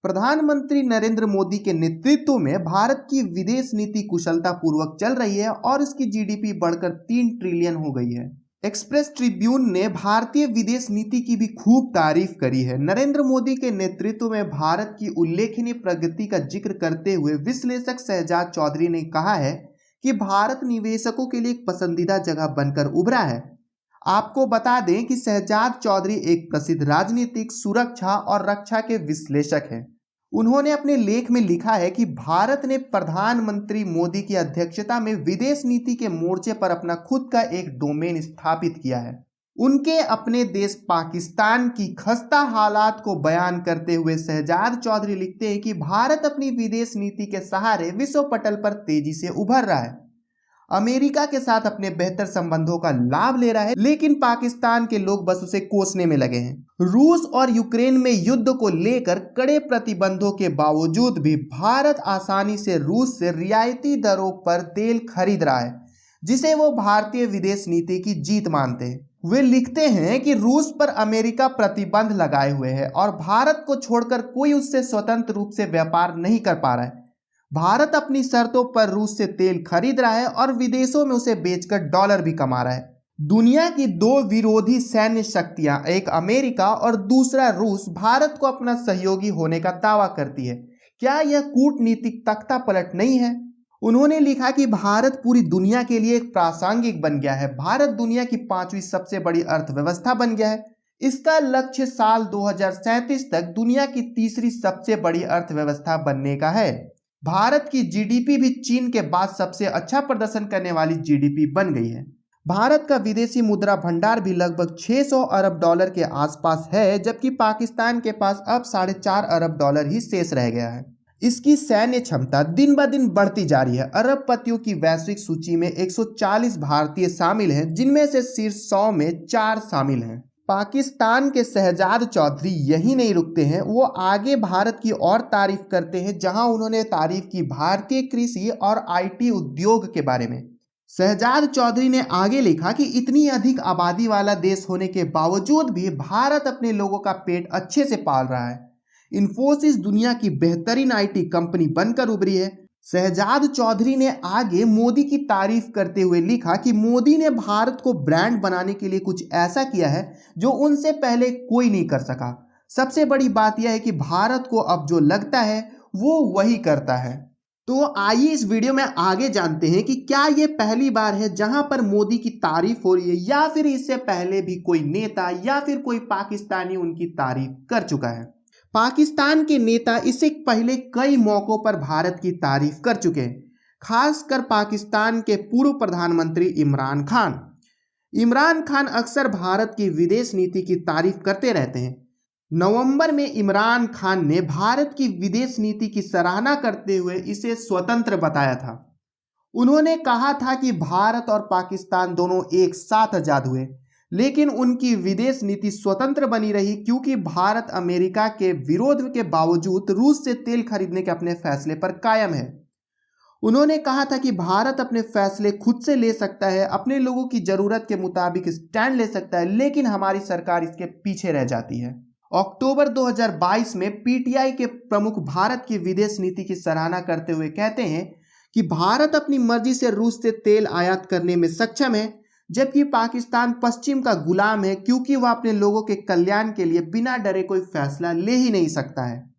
प्रधानमंत्री नरेंद्र मोदी के नेतृत्व में भारत की विदेश नीति कुशलतापूर्वक चल रही है और इसकी जीडीपी बढ़कर 3 ट्रिलियन हो गई है। एक्सप्रेस ट्रिब्यून ने भारतीय विदेश नीति की भी खूब तारीफ करी है। नरेंद्र मोदी के नेतृत्व में भारत की उल्लेखनीय प्रगति का जिक्र करते हुए विश्लेषक शहजाद चौधरी ने कहा है कि भारत निवेशकों के लिए एक पसंदीदा जगह बनकर उभरा है। आपको बता दें कि शहजाद चौधरी एक प्रसिद्ध राजनीतिक, सुरक्षा और रक्षा के विश्लेषक हैं। उन्होंने अपने लेख में लिखा है कि भारत ने प्रधानमंत्री मोदी की अध्यक्षता में विदेश नीति के मोर्चे पर अपना खुद का एक डोमेन स्थापित किया है। उनके अपने देश पाकिस्तान की खस्ता हालात को बयान करते हुए शहजाद चौधरी लिखते हैं कि भारत अपनी विदेश नीति के सहारे विश्व पटल पर तेजी से उभर रहा है, अमेरिका के साथ अपने बेहतर संबंधों का लाभ ले रहा है, लेकिन पाकिस्तान के लोग बस उसे कोसने में लगे हैं। रूस और यूक्रेन में युद्ध को लेकर कड़े प्रतिबंधों के बावजूद भी भारत आसानी से रूस से रियायती दरों पर तेल खरीद रहा है, जिसे वो भारतीय विदेश नीति की जीत मानते हैं। वे लिखते हैं कि रूस पर अमेरिका प्रतिबंध लगाए हुए है और भारत को छोड़कर कोई उससे स्वतंत्र रूप से व्यापार नहीं कर पा रहा है। भारत अपनी शर्तों पर रूस से तेल खरीद रहा है और विदेशों में उसे बेचकर डॉलर भी कमा रहा है। दुनिया की 2 विरोधी सैन्य शक्तियां, एक अमेरिका और दूसरा रूस, भारत को अपना सहयोगी होने का दावा करती है। क्या यह कूटनीतिक तख्ता पलट नहीं है? उन्होंने लिखा कि भारत पूरी दुनिया के लिए एक प्रासंगिक बन गया है। भारत दुनिया की 5वीं सबसे बड़ी अर्थव्यवस्था बन गया है। इसका लक्ष्य साल 2037 तक दुनिया की 3री सबसे बड़ी अर्थव्यवस्था बनने का है। भारत की जीडीपी भी चीन के बाद सबसे अच्छा प्रदर्शन करने वाली जीडीपी बन गई है। भारत का विदेशी मुद्रा भंडार भी लगभग 600 अरब डॉलर के आसपास है, जबकि पाकिस्तान के पास अब 4.5 अरब डॉलर ही शेष रह गया है। इसकी सैन्य क्षमता दिन ब दिन बढ़ती जा रही है। अरबपतियों की वैश्विक सूची में 140 भारतीय शामिल हैं, जिनमें से शीर्ष 100 में 4 शामिल हैं। पाकिस्तान के शहजाद चौधरी यही नहीं रुकते हैं, वो आगे भारत की और तारीफ करते हैं, जहां उन्होंने तारीफ की भारतीय कृषि और आईटी उद्योग के बारे में। शहजाद चौधरी ने आगे लिखा कि इतनी अधिक आबादी वाला देश होने के बावजूद भी भारत अपने लोगों का पेट अच्छे से पाल रहा है। इन्फोसिस दुनिया की बेहतरीन आईटी कंपनी बनकर उभरी है। शहजाद चौधरी ने आगे मोदी की तारीफ करते हुए लिखा कि मोदी ने भारत को ब्रांड बनाने के लिए कुछ ऐसा किया है जो उनसे पहले कोई नहीं कर सका। सबसे बड़ी बात यह है कि भारत को अब जो लगता है वो वही करता है। तो आइए इस वीडियो में आगे जानते हैं कि क्या ये पहली बार है जहां पर मोदी की तारीफ हो रही है, या फिर इससे पहले भी कोई नेता या फिर कोई पाकिस्तानी उनकी तारीफ कर चुका है। पाकिस्तान के नेता इससे पहले कई मौकों पर भारत की तारीफ कर चुके हैं, खासकर पाकिस्तान के पूर्व प्रधानमंत्री इमरान खान। इमरान खान अक्सर भारत की विदेश नीति की तारीफ करते रहते हैं। नवंबर में इमरान खान ने भारत की विदेश नीति की सराहना करते हुए इसे स्वतंत्र बताया था। उन्होंने कहा था कि भारत और पाकिस्तान दोनों एक साथ आजाद हुए, लेकिन उनकी विदेश नीति स्वतंत्र बनी रही क्योंकि भारत अमेरिका के विरोध के बावजूद रूस से तेल खरीदने के अपने फैसले पर कायम है। उन्होंने कहा था कि भारत अपने फैसले खुद से ले सकता है, अपने लोगों की जरूरत के मुताबिक स्टैंड ले सकता है, लेकिन हमारी सरकार इसके पीछे रह जाती है। अक्टूबर 2022 में पीटीआई के प्रमुख भारत की विदेश नीति की सराहना करते हुए कहते हैं कि भारत अपनी मर्जी से रूस से तेल आयात करने में सक्षम है, जबकि पाकिस्तान पश्चिम का गुलाम है क्योंकि वह अपने लोगों के कल्याण के लिए बिना डरे कोई फैसला ले ही नहीं सकता है।